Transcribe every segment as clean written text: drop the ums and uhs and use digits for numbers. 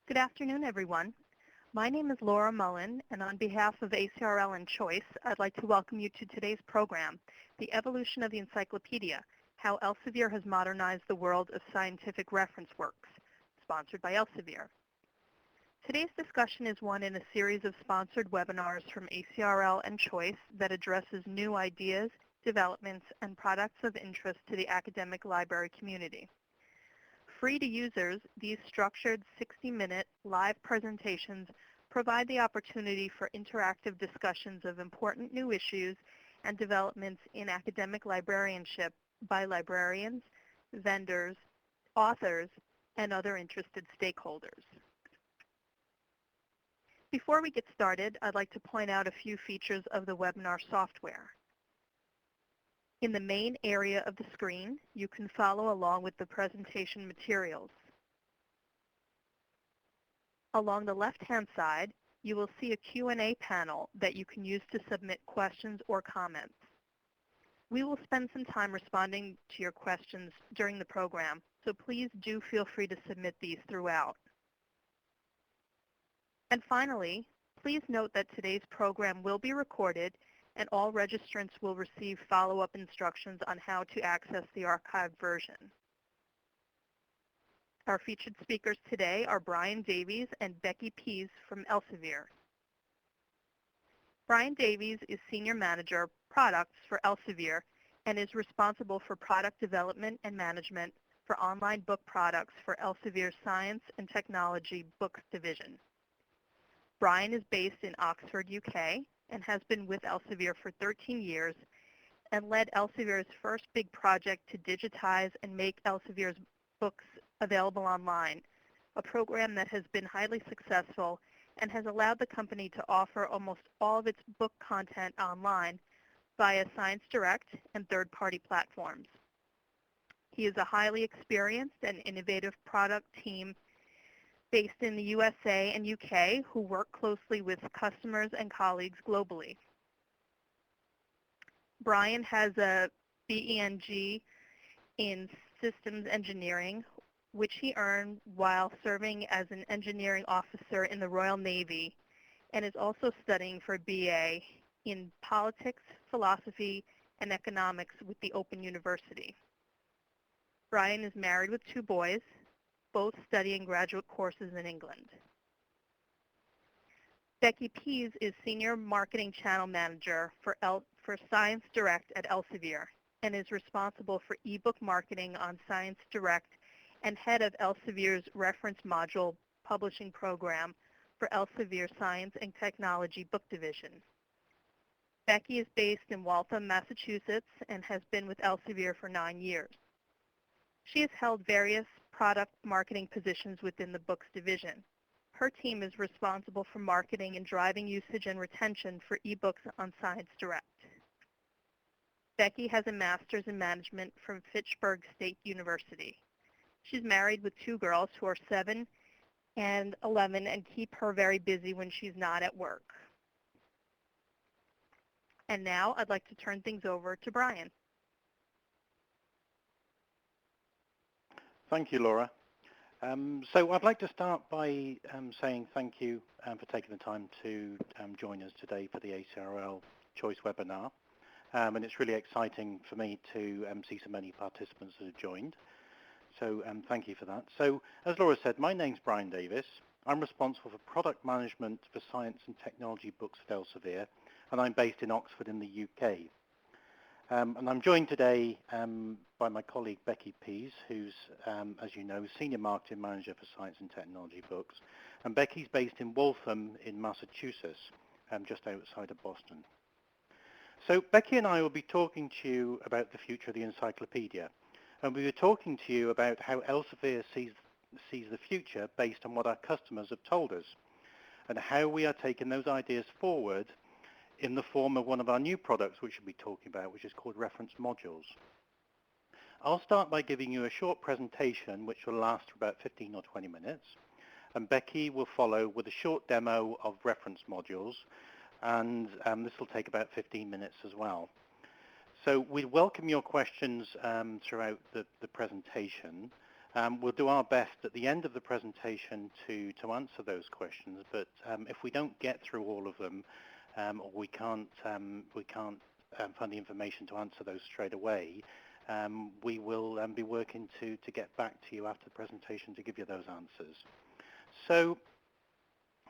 Good afternoon, everyone. My name is Laura Mullen, and on behalf of ACRL and Choice, I'd like to welcome you to today's program, The Evolution of the Encyclopedia, How Elsevier Has Modernized the World of Scientific Reference Works, sponsored by Elsevier. Today's discussion is one in a series of sponsored webinars from ACRL and Choice that addresses new ideas, developments, and products of interest to the academic library community. Free to users, these structured 60-minute live presentations provide the opportunity for interactive discussions of important new issues and developments in academic librarianship by librarians, vendors, authors, and other interested stakeholders. Before we get started, I'd like to point out a few features of the webinar software. In the main area of the screen, you can follow along with the presentation materials. Along the left-hand side, you will see a Q&A panel that you can use to submit questions or comments. We will spend some time responding to your questions during the program, so please do feel free to submit these throughout. And finally, please note that today's program will be recorded and all registrants will receive follow-up instructions on how to access the archived version. Our featured speakers today are Brian Davies and Becky Pease from Elsevier. Brian Davies is Senior Manager, Products for Elsevier and is responsible for product development and management for online book products for Elsevier's Science and Technology Books Division. Brian is based in Oxford, UK, and has been with Elsevier for 13 years and led Elsevier's first big project to digitize and make Elsevier's books available online, a program that has been highly successful and has allowed the company to offer almost all of its book content online via ScienceDirect and third-party platforms. He is a highly experienced and innovative product team based in the USA and UK who work closely with customers and colleagues globally. Brian has a BEng in systems engineering, which he earned while serving as an engineering officer in the Royal Navy, and is also studying for a BA in politics, philosophy, and economics with the Open University. Brian is married with 2 boys, both studying graduate courses in England. Becky Pease is Senior Marketing Channel Manager for ScienceDirect at Elsevier and is responsible for ebook marketing on ScienceDirect and head of Elsevier's Reference Module publishing program for Elsevier Science and Technology Book Division. Becky is based in Waltham, Massachusetts, and has been with Elsevier for 9 years. She has held various product marketing positions within the books division. Her team is responsible for marketing and driving usage and retention for ebooks on ScienceDirect. Becky has a master's in management from Fitchburg State University. She's married with 2 girls who are 7 and 11 and keep her very busy when she's not at work. And now I'd like to turn things over to Brian. Thank you, Laura. So I'd like to start by saying thank you for taking the time to join us today for the ACRL Choice webinar. And it's really exciting for me to see so many participants that have joined. So thank you for that. So as Laura said, my name's Brian Davis. I'm responsible for product management for science and technology books at Elsevier, and I'm based in Oxford in the UK. And I'm joined today by my colleague Becky Pease, who's, as you know, Senior Marketing Manager for Science and Technology Books. And Becky's based in Waltham in Massachusetts, just outside of Boston. So Becky and I will be talking to you about the future of the encyclopedia. And we were talking to you about how Elsevier sees the future based on what our customers have told us, and how we are taking those ideas forward in the form of one of our new products which we'll be talking about, which is called Reference Modules. I'll start by giving you a short presentation which will last for about 15 or 20 minutes, and Becky will follow with a short demo of Reference Modules, and this will take about 15 minutes as well. So we welcome your questions throughout the presentation, We'll do our best at the end of the presentation to answer those questions, but if we don't get through all of them, or we can't find the information to answer those straight away, we will be working to get back to you after the presentation to give you those answers. So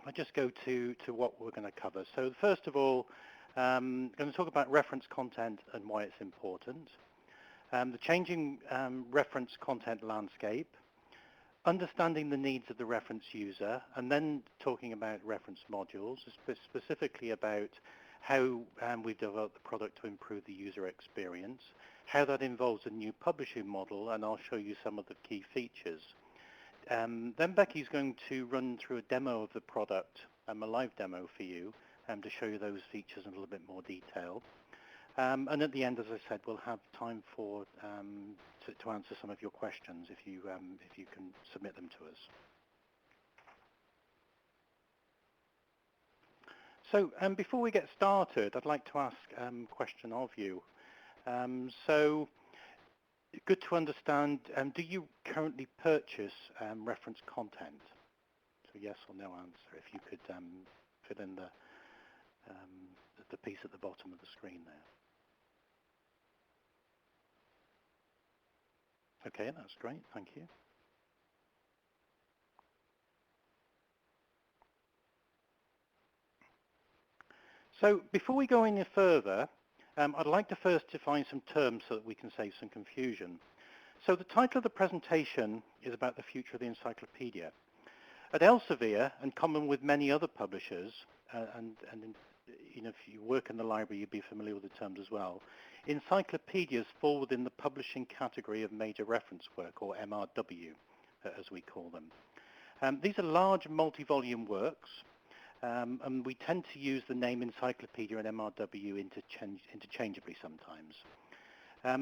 I'll just go to what we're going to cover. So first of all, I'm going to talk about reference content and why it's important. The changing reference content landscape, understanding the needs of the reference user, and then talking about reference modules, specifically about how we've developed the product to improve the user experience, how that involves a new publishing model, and I'll show you some of the key features. Then Becky's going to run through a demo of the product, a live demo for you, to show you those features in a little bit more detail. And at the end, as I said, we'll have time for to answer some of your questions if you can submit them to us. So before we get started, I'd like to ask a question of you. So good to understand, do you currently purchase reference content? So yes or no answer, if you could fill in the piece at the bottom of the screen there. Okay, that's great, thank you. So before we go any further, I'd like to first define some terms so that we can save some confusion. So the title of the presentation is about the future of the encyclopedia. At Elsevier, and common with many other publishers, and you know, if you work in the library, you'd be familiar with the terms as well, encyclopedias fall within the publishing category of major reference work, or MRW, as we call them. These are large multi-volume works, and we tend to use the name encyclopedia and MRW interchangeably sometimes.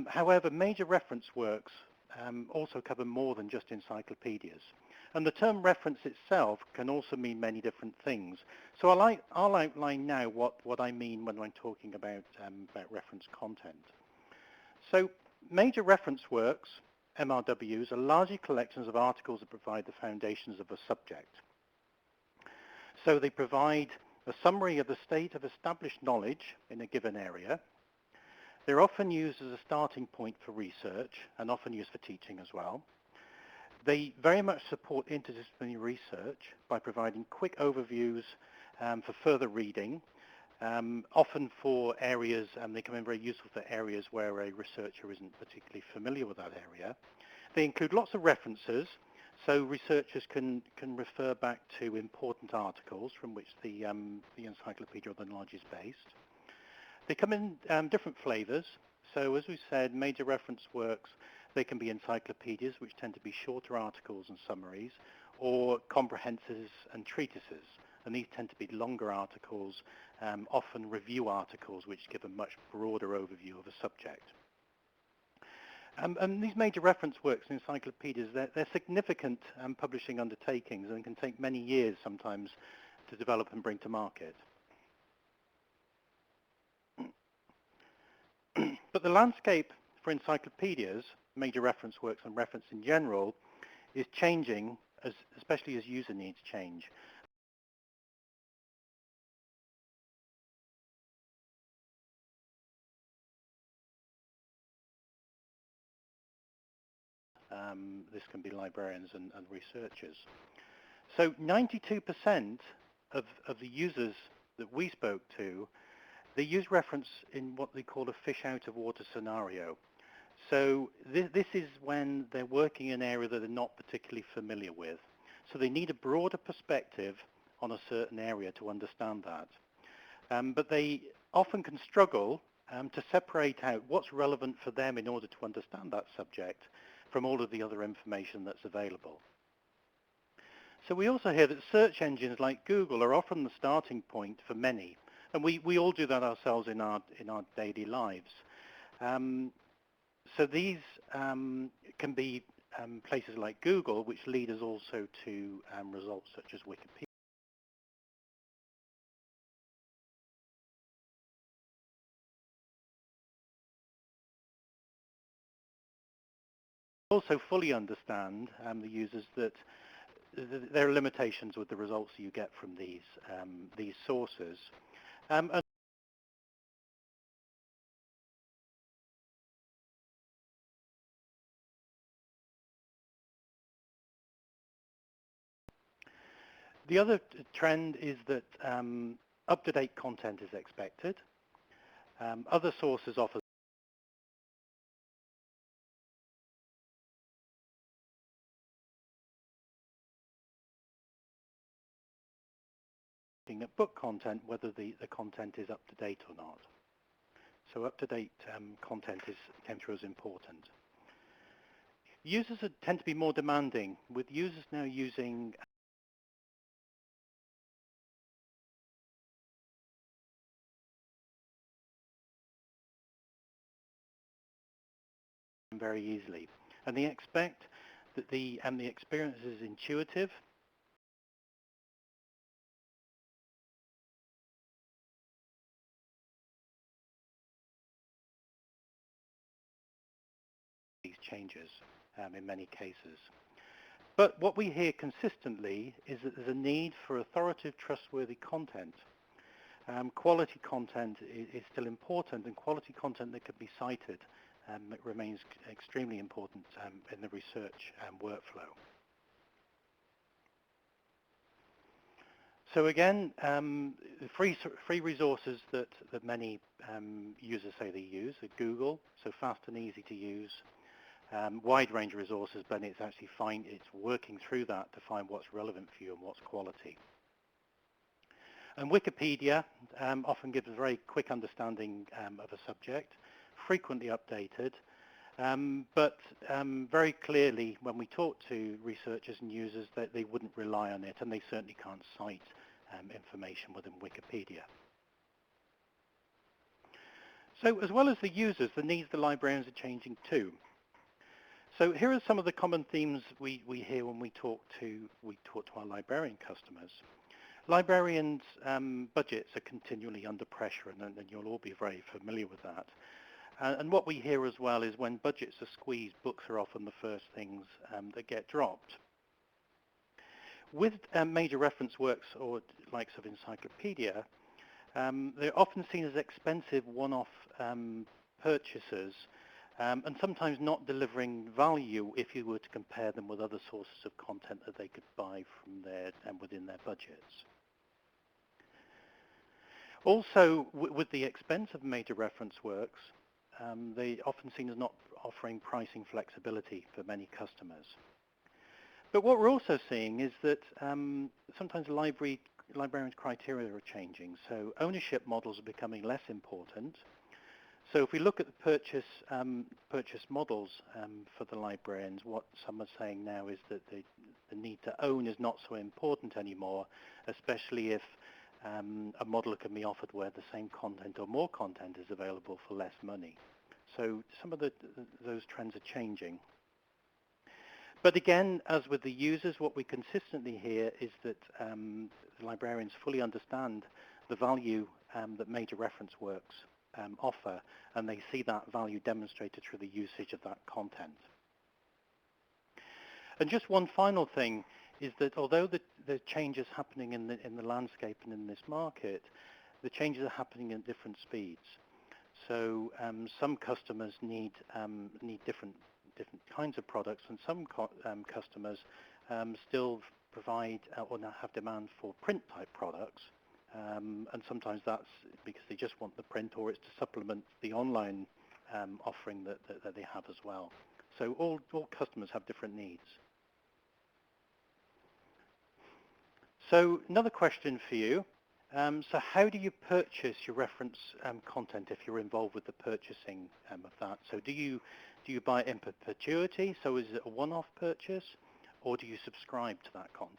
However, major reference works also cover more than just encyclopedias. And the term reference itself can also mean many different things. So I'll outline now what I mean when I'm talking about reference content. So major reference works, MRWs, are largely collections of articles that provide the foundations of a subject. So they provide a summary of the state of established knowledge in a given area. They're often used as a starting point for research and often used for teaching as well. They very much support interdisciplinary research by providing quick overviews for further reading, often for areas, they come in very useful for areas where a researcher isn't particularly familiar with that area. They include lots of references, so researchers can refer back to important articles from which the encyclopedia or the knowledge is based. They come in different flavors. So as we said, major reference works, they can be encyclopedias, which tend to be shorter articles and summaries, or comprehensives and treatises. And these tend to be longer articles, often review articles, which give a much broader overview of a subject. And these major reference works and encyclopedias, they're significant publishing undertakings and can take many years sometimes to develop and bring to market. But the landscape for encyclopedias, major reference works and reference in general, is changing, especially as user needs change. This can be librarians and researchers. So 92% of the users that we spoke to, they use reference in what they call a fish out of water scenario. So this is when they're working in an area that they're not particularly familiar with. So they need a broader perspective on a certain area to understand that. But they often can struggle to separate out what's relevant for them in order to understand that subject from all of the other information that's available. So we also hear that search engines like Google are often the starting point for many, and we all do that ourselves in our daily lives. So these can be places like Google, which lead us also to results such as Wikipedia. Also fully understand, the users, that there are limitations with the results you get from these sources. And the other trend is that up-to-date content is expected. Other sources offer looking at book content, whether the content is up to date or not. So up-to-date content came through as important. Users tend to be more demanding, with users now using very easily, and they expect that the experience is intuitive. These changes in many cases. But what we hear consistently is that there's a need for authoritative, trustworthy content. Quality content is still important, and quality content that can be cited remains extremely important in the research workflow. So again, free resources that many users say they use are Google, so fast and easy to use. Wide range of resources, but it's actually it's working through that to find what's relevant for you and what's quality. And Wikipedia often gives a very quick understanding of a subject, frequently updated, but very clearly when we talk to researchers and users that they wouldn't rely on it, and they certainly can't cite information within Wikipedia. So as well as the users, the needs of the librarians are changing too. So here are some of the common themes we hear when we talk to our librarian customers. Librarians' budgets are continually under pressure, and you'll all be very familiar with that. And what we hear as well is when budgets are squeezed, books are often the first things that get dropped. With major reference works or likes of Encyclopedia, they're often seen as expensive one-off purchases, and sometimes not delivering value if you were to compare them with other sources of content that they could buy from within their budgets. Also, with the expense of major reference works, they often seen as not offering pricing flexibility for many customers. But what we're also seeing is that sometimes librarians' criteria are changing, so ownership models are becoming less important. So if we look at the purchase models for the librarians, what some are saying now is that the need to own is not so important anymore, especially if a model can be offered where the same content or more content is available for less money. So some of those trends are changing. But again, as with the users, what we consistently hear is that the librarians fully understand the value that major reference works offer, and they see that value demonstrated through the usage of that content. And just one final thing is that although the changes happening in the landscape and in this market, the changes are happening at different speeds. So some customers need different kinds of products, and some customers still provide or now have demand for print type products. And sometimes that's because they just want the print, or it's to supplement the online offering that they have as well. So all customers have different needs. So another question for you. So how do you purchase your reference content if you're involved with the purchasing of that? So do you buy it in perpetuity? So is it a one-off purchase, or do you subscribe to that content?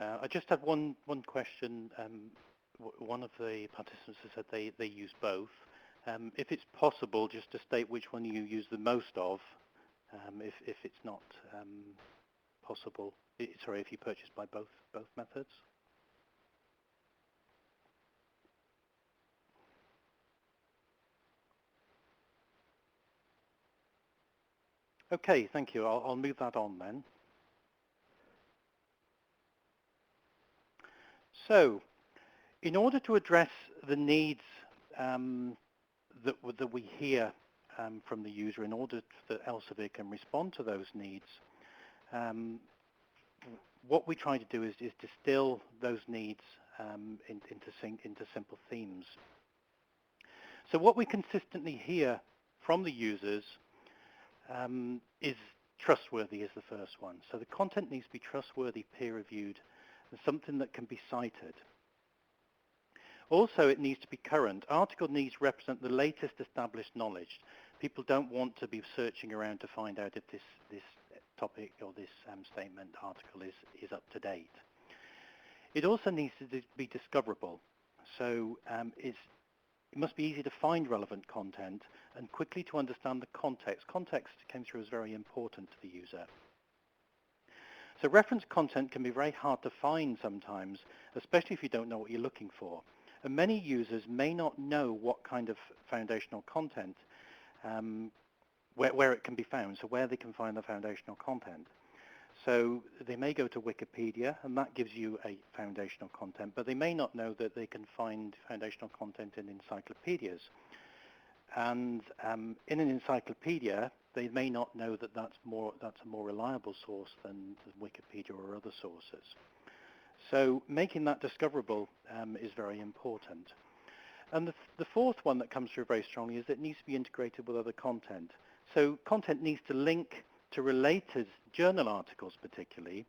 I just had one question. One of the participants has said they use both. If it's possible, just to state which one you use the most of, if it's not possible. Sorry, if you purchase by both methods. Okay, thank you. I'll move that on then. So, in order to address the needs that we hear from the user, in order that Elsevier can respond to those needs, what we try to do is distill those needs into simple themes. So what we consistently hear from the users is trustworthy is the first one. So the content needs to be trustworthy, peer-reviewed, and something that can be cited. Also, it needs to be current. Article needs to represent the latest established knowledge. People don't want to be searching around to find out if this topic or this statement article is up to date. It also needs to be discoverable. So it must be easy to find relevant content and quickly to understand the context. Context came through as very important to the user. So reference content can be very hard to find sometimes, especially if you don't know what you're looking for. And many users may not know what kind of foundational content, where it can be found, so where they can find the foundational content. So they may go to Wikipedia, and that gives you a foundational content, but they may not know that they can find foundational content in encyclopedias. And in an encyclopedia, they may not know that that's a more reliable source than Wikipedia or other sources. So making that discoverable is very important. And the fourth one that comes through very strongly is that it needs to be integrated with other content. So content needs to link to related journal articles particularly,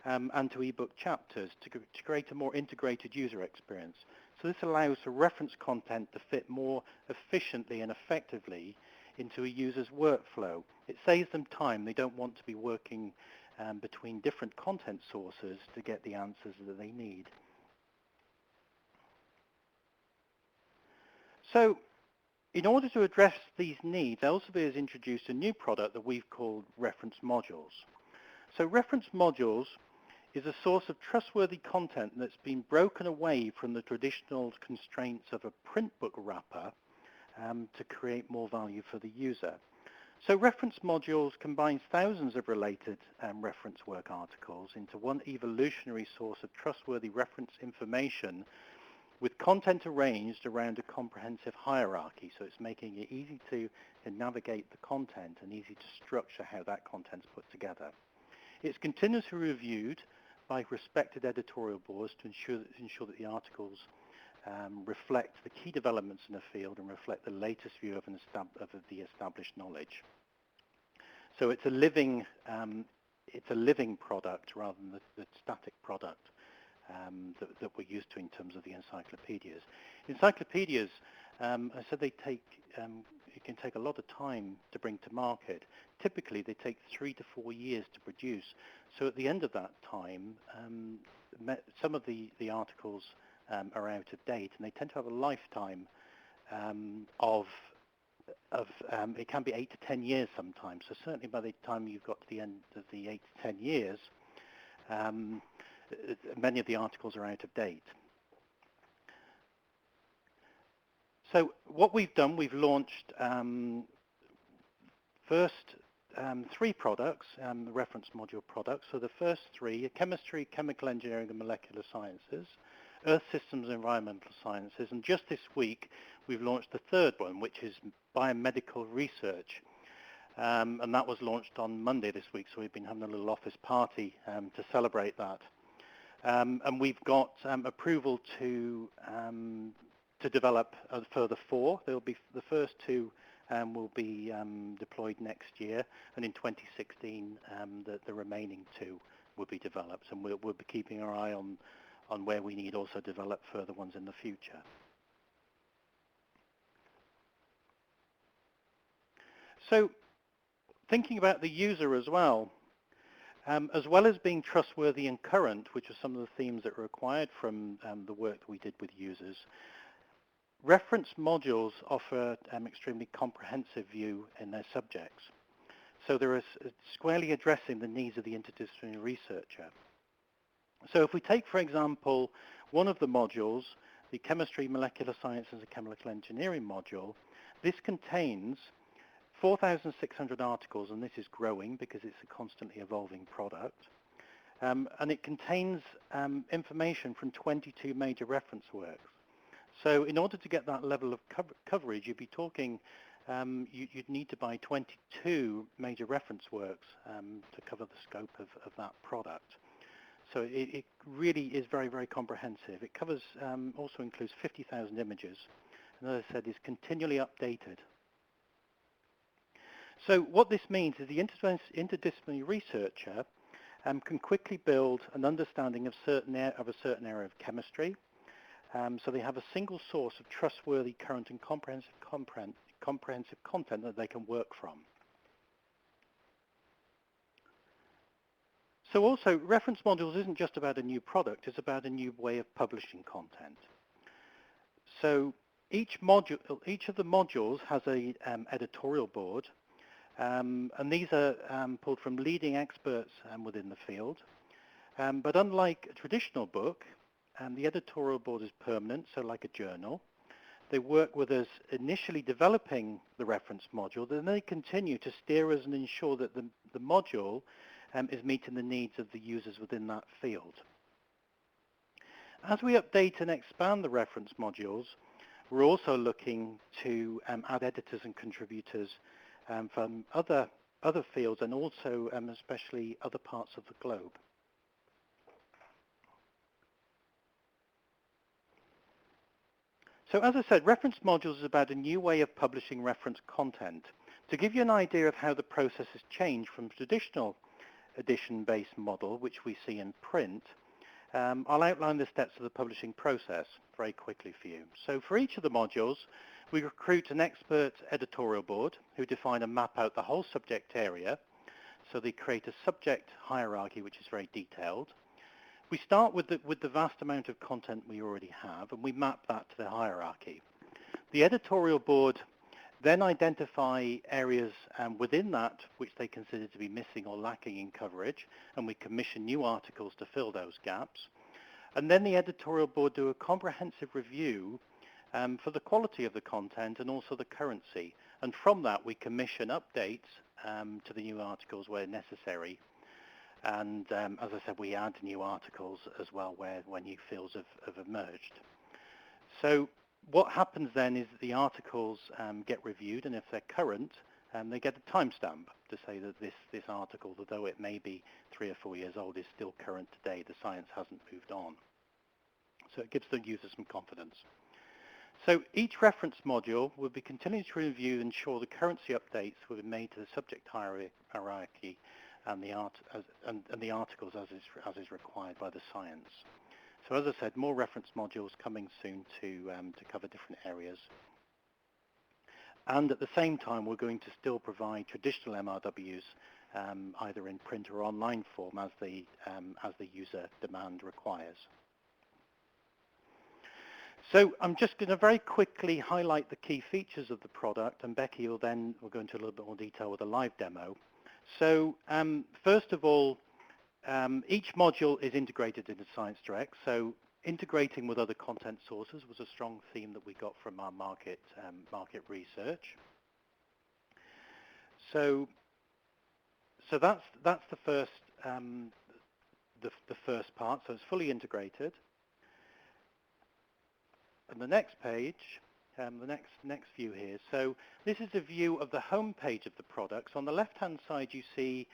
and to ebook chapters to create a more integrated user experience. So this allows for reference content to fit more efficiently and effectively into a user's workflow. It saves them time. They don't want to be working between different content sources to get the answers that they need. So in order to address these needs, Elsevier has introduced a new product that we've called Reference Modules. So Reference Modules is a source of trustworthy content that's been broken away from the traditional constraints of a print book wrapper to create more value for the user. So Reference Modules combines thousands of related reference work articles into one evolutionary source of trustworthy reference information with content arranged around a comprehensive hierarchy. So it's making it easy to navigate the content and easy to structure how that content's put together. It's continuously reviewed by respected editorial boards to ensure that the articles reflect the key developments in the field and reflect the latest view of the established knowledge. So it's a living product rather than the static product that we're used to in terms of the encyclopedias. Encyclopedias, I said it can take a lot of time to bring to market. Typically, they take 3 to 4 years to produce. So at the end of that time, some of the articles are out of date, and they tend to have a lifetime it can be 8 to 10 years sometimes. So certainly by the time you've got to the end of the 8 to 10 years, many of the articles are out of date. So what we've done, we've launched first 3 products, the reference module products. So the first 3 are chemistry, chemical engineering and molecular sciences, earth systems and environmental sciences, and just this week we've launched the 3rd one, which is biomedical research. And that was launched on Monday this week, so we've been having a little office party to celebrate that. And we've got approval to develop a further 4. There'll be the first 2 will be deployed next year, and in 2016 the remaining 2 will be developed, and we'll be keeping our eye on where we need also develop further ones in the future. So thinking about the user as well, as well as being trustworthy and current, which are some of the themes that are required from the work that we did with users. Reference modules offer extremely comprehensive view in their subjects. So they're squarely addressing the needs of the interdisciplinary researcher. So if we take, for example, one of the modules, the Chemistry, Molecular Sciences and Chemical Engineering module, this contains 4,600 articles, and this is growing because it's a constantly evolving product. And it contains information from 22 major reference works. So in order to get that level of coverage, you'd be talking, you'd need to buy 22 major reference works to cover the scope of that product. So it really is very, very comprehensive. It covers, also includes 50,000 images, and as I said, is continually updated. So what this means is the interdisciplinary researcher can quickly build an understanding of a certain area of chemistry. So they have a single source of trustworthy, current and comprehensive content that they can work from. So also, reference modules isn't just about a new product, it's about a new way of publishing content. So each of the modules has a editorial board, and these are pulled from leading experts within the field. But unlike a traditional book, the editorial board is permanent, so like a journal. They work with us initially developing the reference module, then they continue to steer us and ensure that the module is meeting the needs of the users within that field. As we update and expand the reference modules, we're also looking to add editors and contributors from other fields and also especially other parts of the globe. So as I said, reference modules is about a new way of publishing reference content. To give you an idea of how the process has changed from traditional edition-based model, which we see in print, I'll outline the steps of the publishing process very quickly for you. So for each of the modules, we recruit an expert editorial board who define and map out the whole subject area. So they create a subject hierarchy, which is very detailed. We start with the vast amount of content we already have, and we map that to the hierarchy. The editorial board then identify areas within that which they consider to be missing or lacking in coverage, and we commission new articles to fill those gaps. And then the editorial board do a comprehensive review for the quality of the content and also the currency. And from that, we commission updates to the new articles where necessary. And as I said, we add new articles as well when new fields have emerged. So what happens then is that the articles get reviewed, and if they're current, they get a timestamp to say that this article, although it may be 3 or 4 years old, is still current today. The science hasn't moved on. So it gives the user some confidence. So each reference module will be continuing to review and ensure the currency updates will be made to the subject hierarchy and the articles as is required by the science. So as I said, more reference modules coming soon to cover different areas. And at the same time, we're going to still provide traditional MRWs either in print or online form as the user demand requires. So I'm just going to very quickly highlight the key features of the product, and Becky will go into a little bit more detail with a live demo. So first of all, each module is integrated into ScienceDirect. So integrating with other content sources was a strong theme that we got from our market research. So that's the first part. So it's fully integrated. And the next page, the next view here. So this is a view of the home page of the product. So on the left-hand side, you see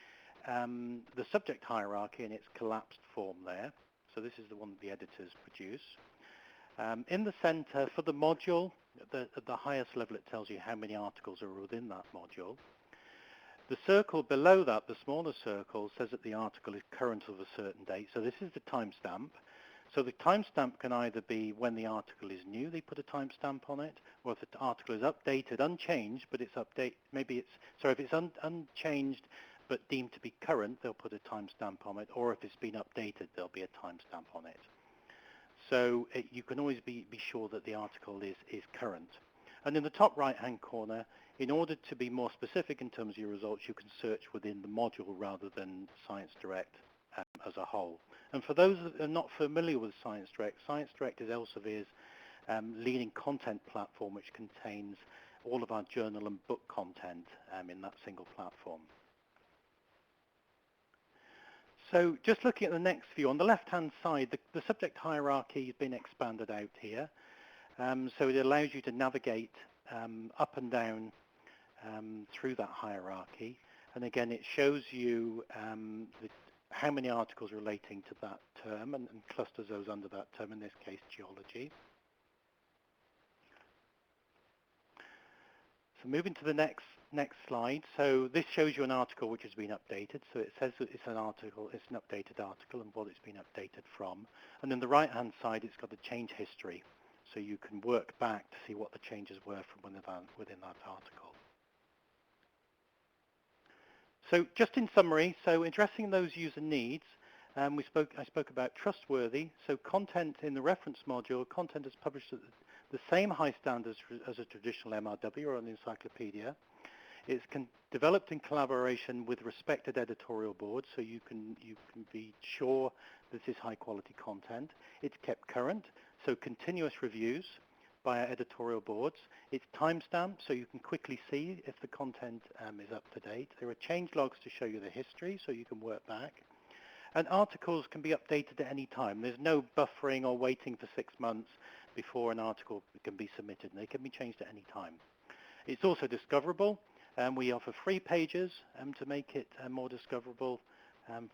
the subject hierarchy in its collapsed form there. So this is the one that the editors produce. In the center, for the module, at the highest level, it tells you how many articles are within that module. The circle below that, the smaller circle, says that the article is current of a certain date. So this is the timestamp. So the timestamp can either be when the article is new, they put a timestamp on it, or if the article is updated, unchanged, but it's if it's unchanged but deemed to be current, they'll put a timestamp on it, or if it's been updated, there'll be a timestamp on it. So you can always be sure that the article is current. And in the top right-hand corner, in order to be more specific in terms of your results, you can search within the module rather than ScienceDirect as a whole. And for those that are not familiar with ScienceDirect, ScienceDirect is Elsevier's leading content platform, which contains all of our journal and book content in that single platform. So just looking at the next view, on the left-hand side, the subject hierarchy has been expanded out here. So it allows you to navigate up and down through that hierarchy. And again, it shows you how many articles relating to that term and clusters those under that term, in this case, geology. So moving to the next slide. So this shows you an article which has been updated. So it says that it's an article, it's an updated article and what it's been updated from. And then the right-hand side, it's got the change history. So you can work back to see what the changes were from within that article. So just in summary, so addressing those user needs, I spoke about trustworthy. So content in the reference module, content is published at the same high standards as a traditional MRW or an encyclopedia. It's developed in collaboration with respected editorial boards, so you can be sure this is high quality content. It's kept current, so continuous reviews by our editorial boards. It's timestamped, so you can quickly see if the content is up to date. There are change logs to show you the history, so you can work back. And articles can be updated at any time. There's no buffering or waiting for 6 months before an article can be submitted, and they can be changed at any time. It's also discoverable. We offer free pages to make it more discoverable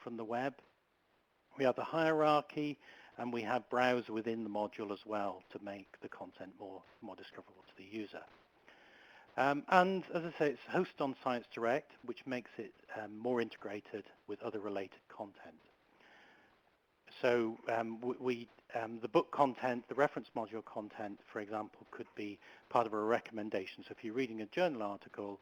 from the web. We have the hierarchy, and we have browse within the module as well to make the content more discoverable to the user. And as I say, it's hosted on ScienceDirect, which makes it more integrated with other related content. So the book content, the reference module content, for example, could be part of a recommendation. So if you're reading a journal article,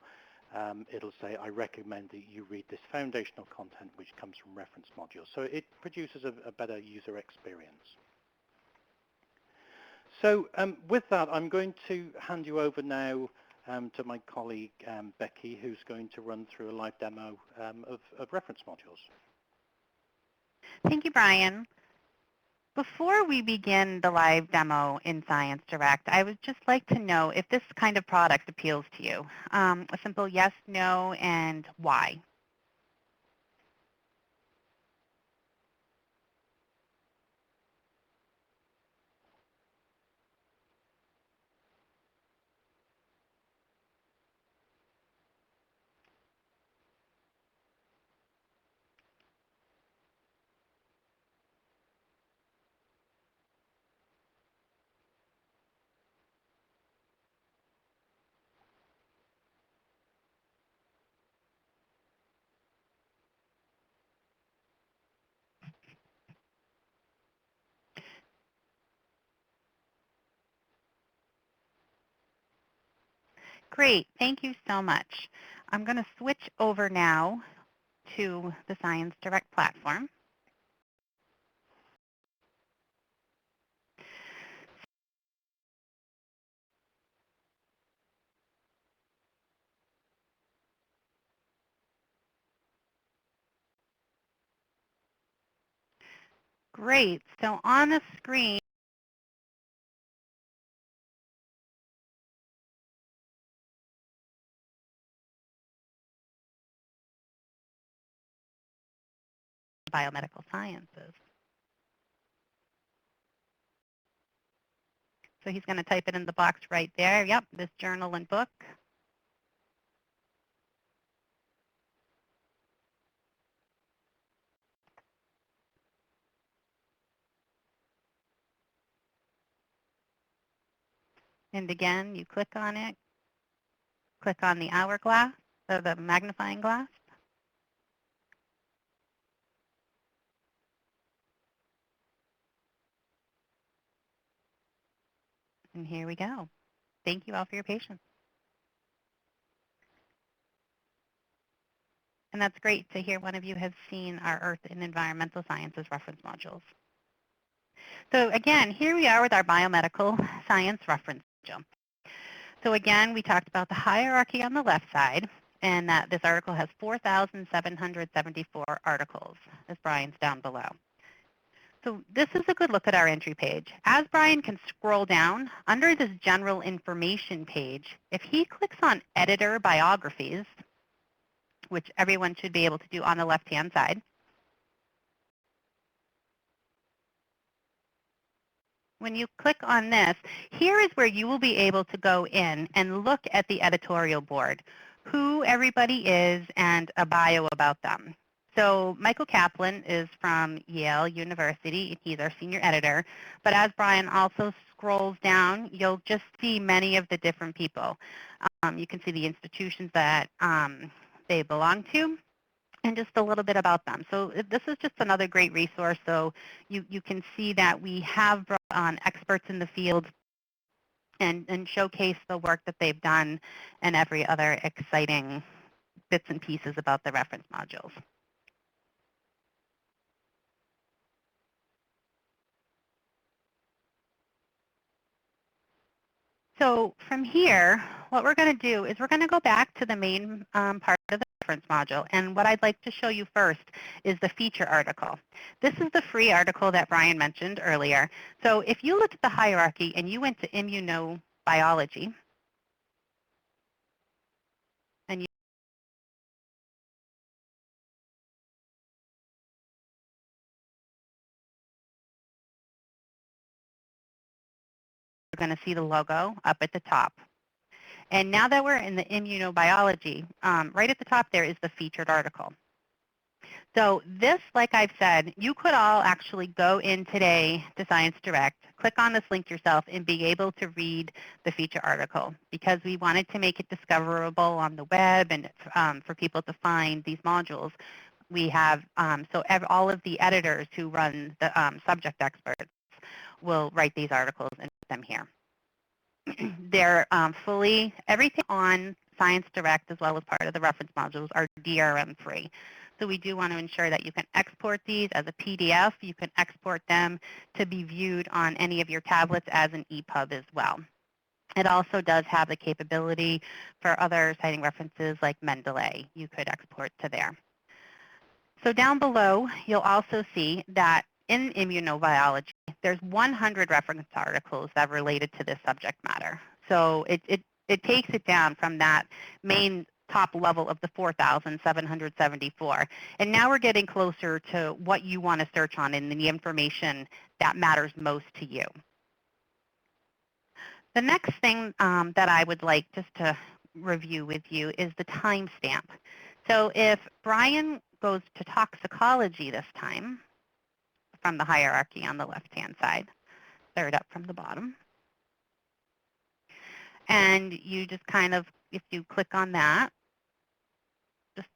it'll say, I recommend that you read this foundational content which comes from reference modules. So it produces a better user experience. So with that, I'm going to hand you over now to my colleague Becky, who's going to run through a live demo of reference modules. Thank you, Brian. Before we begin the live demo in ScienceDirect, I would just like to know if this kind of product appeals to you. A simple yes, no, and why. Great, thank you so much. I'm going to switch over now to the ScienceDirect platform. Great, so on the screen, biomedical sciences. So he's going to type it in the box right there. Yep, this journal and book. And again, you click on it, click on the hourglass, so the magnifying glass. And here we go. Thank you all for your patience. And that's great to hear one of you has seen our Earth and Environmental Sciences reference modules. So again, here we are with our biomedical science reference module. So again, we talked about the hierarchy on the left side, and that this article has 4,774 articles, as Brian's down below. So this is a good look at our entry page. As Brian can scroll down, under this general information page, if he clicks on editor biographies, which everyone should be able to do on the left-hand side, when you click on this, here is where you will be able to go in and look at the editorial board, who everybody is and a bio about them. So Michael Kaplan is from Yale University. He's our senior editor. But as Brian also scrolls down, you'll just see many of the different people. You can see the institutions that they belong to, and just a little bit about them. So this is just another great resource. So you can see that we have brought on experts in the field and showcase the work that they've done and every other exciting bits and pieces about the reference modules. So from here, what we're going to do is we're going to go back to the main part of the reference module. And what I'd like to show you first is the feature article. This is the free article that Brian mentioned earlier. So if you look at the hierarchy and you went to immunobiology, and you're going to see the logo up at the top. And now that we're in the immunobiology, right at the top there is the featured article. So this, like I've said, you could all actually go in today to ScienceDirect, click on this link yourself, and be able to read the feature article, because we wanted to make it discoverable on the web and for people to find these modules. We have, all of the editors who run the subject experts will write these articles and put them here. They're fully, everything on ScienceDirect as well as part of the reference modules are DRM free. So we do want to ensure that you can export these as a PDF. You can export them to be viewed on any of your tablets as an EPUB as well. It also does have the capability for other citing references like Mendeley. You could export to there. So down below, you'll also see that in immunobiology, there's 100 reference articles that are related to this subject matter. So it takes it down from that main top level of the 4,774. And now we're getting closer to what you want to search on and the information that matters most to you. The next thing that I would like just to review with you is the timestamp. So if Brian goes to toxicology this time, from the hierarchy on the left-hand side, third up from the bottom, and you just kind of, if you click on that, just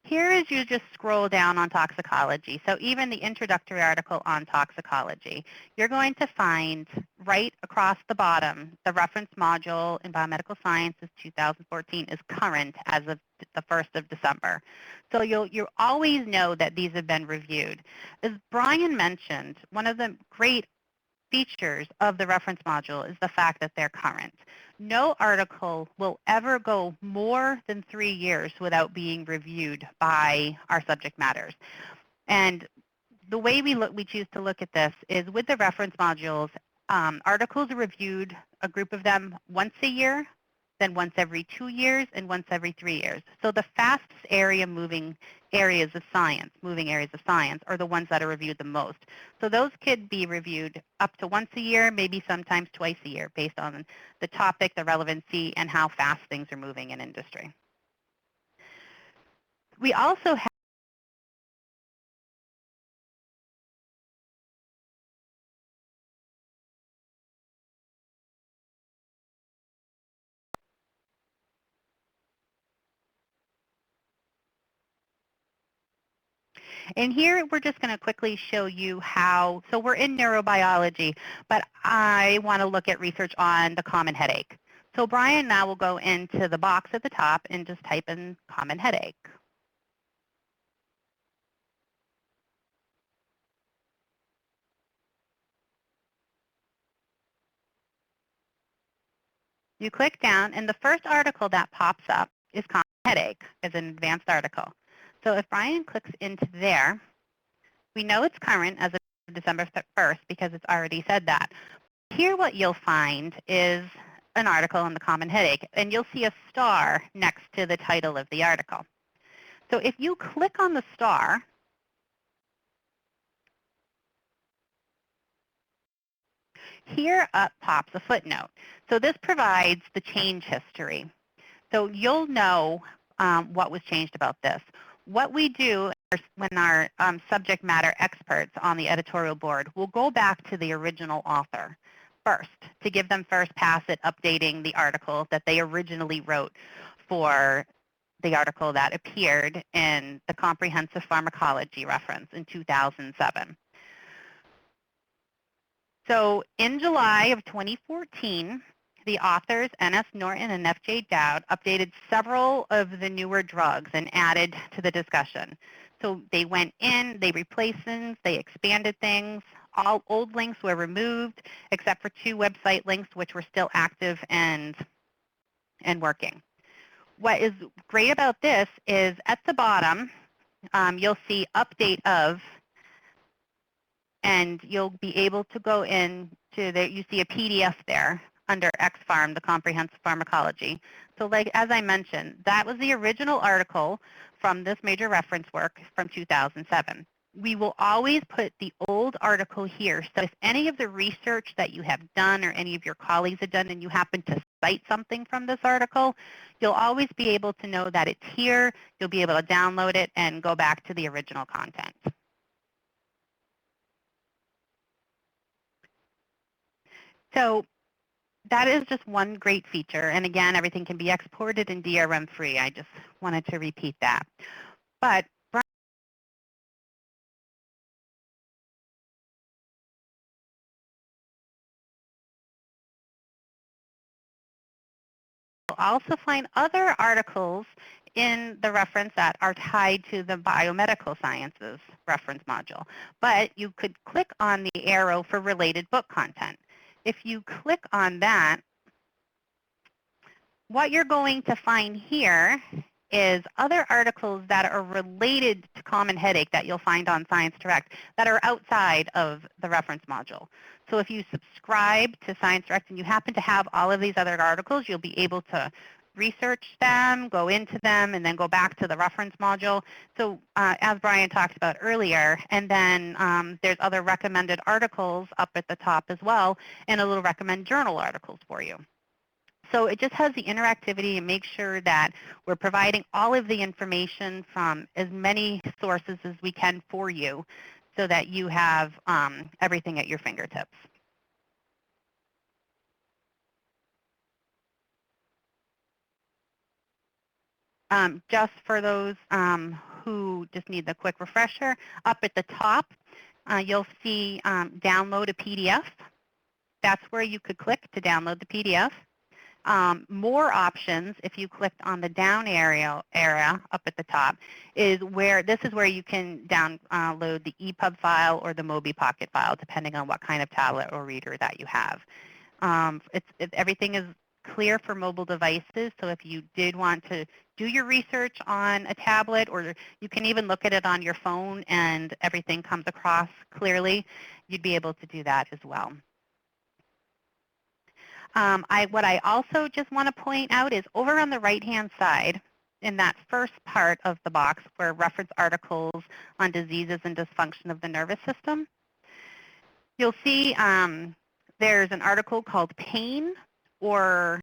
here is you just scroll down on toxicology. So even the introductory article on toxicology, you're going to find right across the bottom, the reference module in Biomedical Sciences 2014 is current as of the 1st of December. So you'll always know that these have been reviewed. As Brian mentioned, one of the great features of the reference module is the fact that they're current. No article will ever go more than 3 years without being reviewed by our subject matters. And the way we choose to look at this is with the reference modules, articles are reviewed, a group of them, once a year, then once every 2 years, and once every 3 years. So the fastest moving areas of science are the ones that are reviewed the most. So those could be reviewed up to once a year, maybe sometimes twice a year, based on the topic, the relevancy, and how fast things are moving in industry. We also have And here we're just going to quickly show you so we're in neurobiology, but I want to look at research on the common headache. So Brian now will go into the box at the top and just type in common headache. You click down, and the first article that pops up is common headache as an advanced article. So if Brian clicks into there, we know it's current as of December 1st because it's already said that. Here what you'll find is an article on the common headache, and you'll see a star next to the title of the article. So if you click on the star, here up pops a footnote. So this provides the change history. So you'll know what was changed about this. What we do when our subject matter experts on the editorial board will go back to the original author first to give them first pass at updating the article that they originally wrote for the article that appeared in the Comprehensive Pharmacology Reference in 2007. So in July of 2014, the authors, N.S. Norton and F.J. Dowd, updated several of the newer drugs and added to the discussion. So they went in, they replaced things, they expanded things. All old links were removed, except for 2 website links, which were still active and working. What is great about this is at the bottom, you'll see update of, and you'll be able to go in to the, you see a PDF there under XPharm, the Comprehensive Pharmacology. So like, as I mentioned, that was the original article from this major reference work from 2007. We will always put the old article here. So if any of the research that you have done or any of your colleagues have done and you happen to cite something from this article, you'll always be able to know that it's here. You'll be able to download it and go back to the original content. So that is just one great feature. And again, everything can be exported in DRM free. I just wanted to repeat that. But you'll also find other articles in the reference that are tied to the biomedical sciences reference module. But you could click on the arrow for related book content. If you click on that, what you're going to find here is other articles that are related to common headache that you'll find on ScienceDirect that are outside of the reference module. So if you subscribe to ScienceDirect and you happen to have all of these other articles, you'll be able to research them, go into them, and then go back to the reference module. So as Brian talked about earlier, and then there's other recommended articles up at the top as well, and a little recommend journal articles for you. So it just has the interactivity and makes sure that we're providing all of the information from as many sources as we can for you so that you have everything at your fingertips. Just for those who just need the quick refresher, up at the top, you'll see download a PDF. That's where you could click to download the PDF. More options, if you clicked on the down area up at the top, is where this is where you can download the EPUB file or the Mobi Pocket file, depending on what kind of tablet or reader that you have. Everything is clear for mobile devices, so if you did want to do your research on a tablet, or you can even look at it on your phone and everything comes across clearly, you'd be able to do that as well. What I also just want to point out is over on the right-hand side, in that first part of the box where reference articles on diseases and dysfunction of the nervous system, you'll see there's an article called Pain or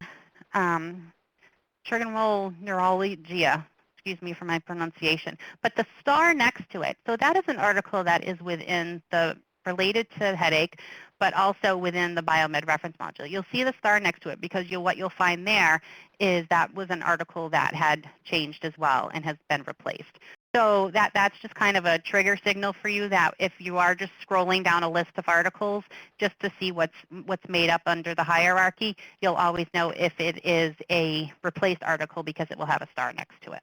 Trigeminal Neuralgia. Excuse me for my pronunciation. But the star next to it, so that is an article that is within the related to headache, but also within the Biomed Reference Module. You'll see the star next to it because what you'll find there is that was an article that had changed as well and has been replaced. So that's just kind of a trigger signal for you that if you are just scrolling down a list of articles just to see what's made up under the hierarchy, you'll always know if it is a replaced article because it will have a star next to it.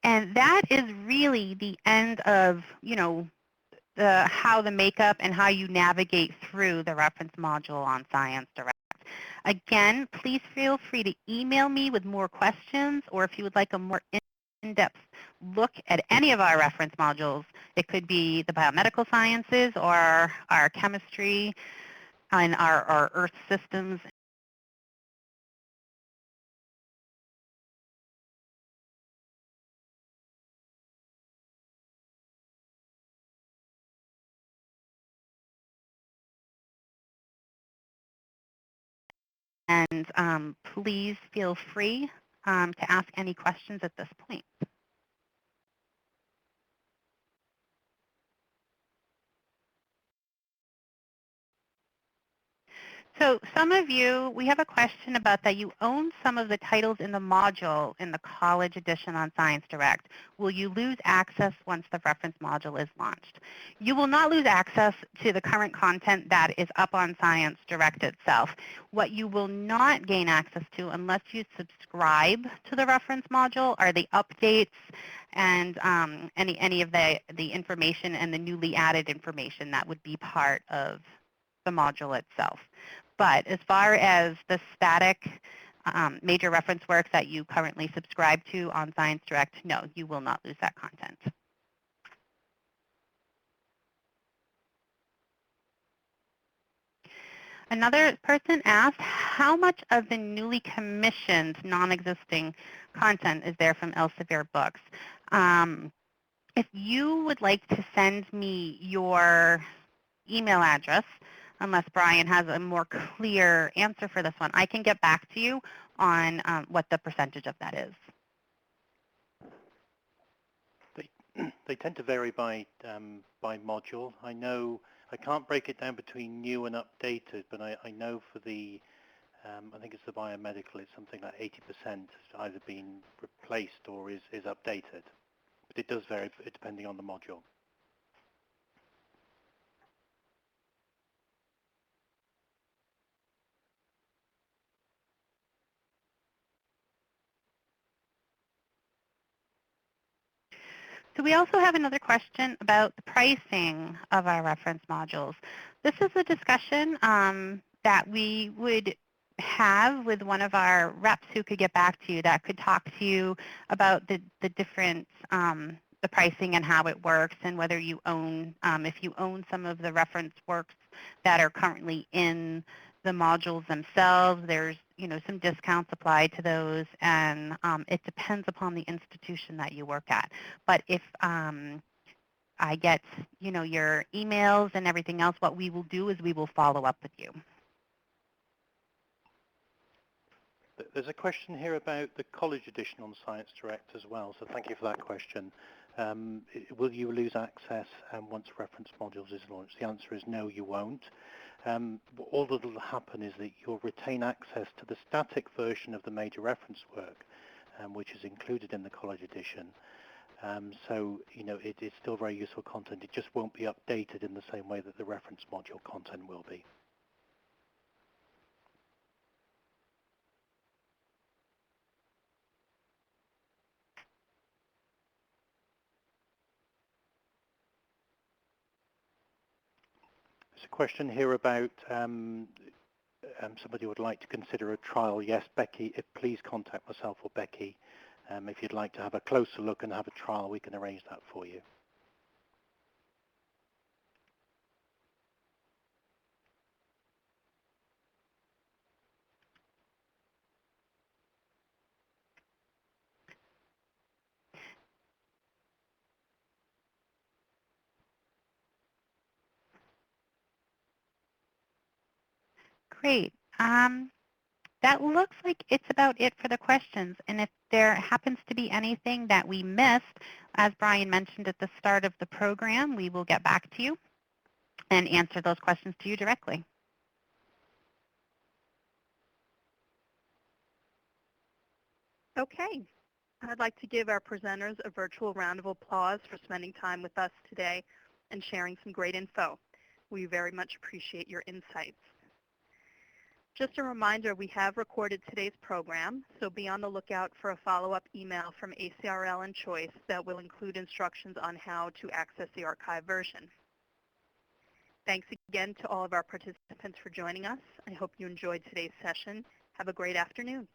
And that is really the end of, how the makeup and how you navigate through the reference module on ScienceDirect. Again, please feel free to email me with more questions, or if you would like a more in-depth look at any of our reference modules. It could be the biomedical sciences or our chemistry and our earth systems. And please feel free to ask any questions at this point. So some of you, we have a question about that you own some of the titles in the module in the college edition on ScienceDirect. Will you lose access once the reference module is launched? You will not lose access to the current content that is up on ScienceDirect itself. What you will not gain access to unless you subscribe to the reference module are the updates and any of the information and the newly added information that would be part of the module itself. But as far as the static major reference works that you currently subscribe to on ScienceDirect, no, you will not lose that content. Another person asked, how much of the newly commissioned non-existing content is there from Elsevier books? If you would like to send me your email address, unless Brian has a more clear answer for this one, I can get back to you on what the percentage of that is. They tend to vary by module. I know I can't break it down between new and updated, but I know for the I think it's the biomedical, it's something like 80% has either been replaced or is updated. But it does vary depending on the module. So we also have another question about the pricing of our reference modules. This is a discussion that we would have with one of our reps who could get back to you, that could talk to you about the different, the pricing and how it works, and whether you own, if you own some of the reference works that are currently in the modules themselves. There's some discounts applied to those, and it depends upon the institution that you work at. But if I get your emails and everything else, what we will do is we will follow up with you. There's a question here about the college edition on ScienceDirect as well, so thank you for that question. Will you lose access once reference modules is launched? The answer is no, you won't. All that will happen is that you'll retain access to the static version of the major reference work, which is included in the college edition. So it is still very useful content. It just won't be updated in the same way that the reference module content will be. There's a question here about somebody would like to consider a trial. Yes, Becky, please contact myself or Becky. If you'd like to have a closer look and have a trial, we can arrange that for you. Great. That looks like it's about it for the questions. And if there happens to be anything that we missed, as Brian mentioned at the start of the program, we will get back to you and answer those questions to you directly. Okay. I'd like to give our presenters a virtual round of applause for spending time with us today and sharing some great info. We very much appreciate your insights. Just a reminder, we have recorded today's program, so be on the lookout for a follow-up email from ACRL and Choice that will include instructions on how to access the archive version. Thanks again to all of our participants for joining us. I hope you enjoyed today's session. Have a great afternoon.